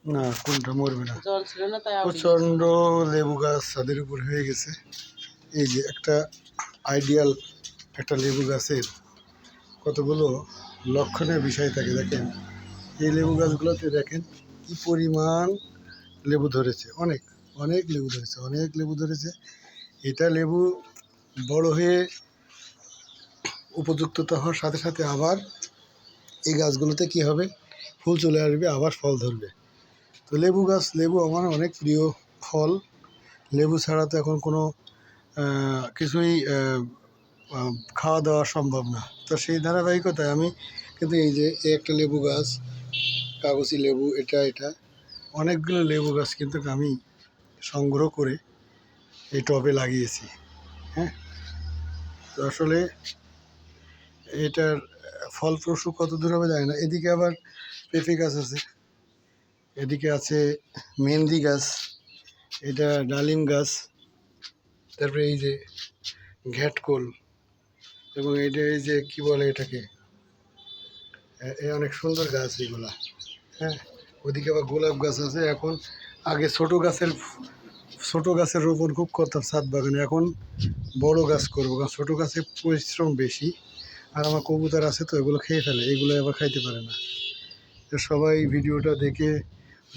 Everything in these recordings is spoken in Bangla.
না, কোনটা মরবে না। জল ছিল না তাই প্রচন্ড লেবু গাছ ছাদের উপর হয়ে গেছে। এই যে একটা আইডিয়াল একটা লেবু গাছের কতগুলো লক্ষণের বিষয় থাকে দেখেন। এই লেবু গাছগুলোতে দেখেন কি পরিমাণ লেবু ধরেছে, অনেক অনেক লেবু ধরেছে, অনেক লেবু ধরেছে। এটা লেবু বড় হয়ে উপযুক্ততা হওয়ার সাথে সাথে আবার এই গাছগুলোতে কি হবে, ফুল চলে আসবে, আবার ফল ধরবে। তো লেবু গাছ, লেবু আমার অনেক প্রিয় ফল। লেবু ছাড়া তো এখন কোনো কিছুই খাওয়া দাওয়া সম্ভব না। তো সেই ধারাবাহিকতায় আমি কিন্তু এই যে একটা লেবু গাছ, কাগজি লেবু, এটা অনেকগুলো লেবু গাছ কিন্তু আমি সংগ্রহ করে এই টবে লাগিয়েছি। হ্যাঁ, তো আসলে এটার ফলপ্রসূ কত দূর হবে যায় না। এদিকে আবার পেঁপে গাছ আছে, এদিকে আছে মেহেন্দি গাছ, এটা ডালিম গাছ, তারপরে এই যে ঘ্যাটকোল, এবং এইটা এই যে কি বলে এটাকে, এই অনেক সুন্দর গাছ এগুলা। হ্যাঁ, ওদিকে আবার গোলাপ গাছ আছে। এখন আগে ছোট গাছের রোপণ খুব করতাম ছাদ বাগানে, এখন বড় গাছ করবো, কারণ ছোটো গাছে পরিশ্রম বেশি। আর আমার কবুতর আছে তো এগুলো খেয়ে ফেলে, এগুলো আবার খাইতে পারে না। তো সবাই ভিডিওটা দেখে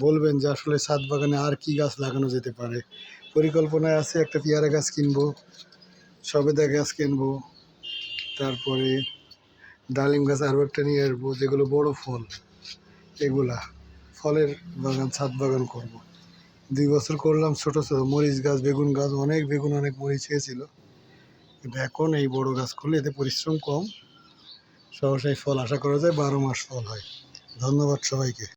বলবেন যে আসলে ছাদ বাগানে আর কি গাছ লাগানো যেতে পারে। পরিকল্পনায় আছে একটা পেয়ারা গাছ কিনবো, সবেদা গাছ কিনবো, তারপরে ডালিম গাছ আরও একটা নিয়ে আসবো, যেগুলো বড় ফল, এগুলা ফলের বাগান, ছাদ বাগান করব। 2 বছর করলাম ছোটো ছোটো মরিচ গাছ, বেগুন গাছ, অনেক বেগুন, অনেক মরিচ হয়েছিল। কিন্তু এখন এই বড় গাছ করলে এতে পরিশ্রম কম, সহসাই ফল আশা করা যায়, 12 মাস ফল হয়। ধন্যবাদ সবাইকে।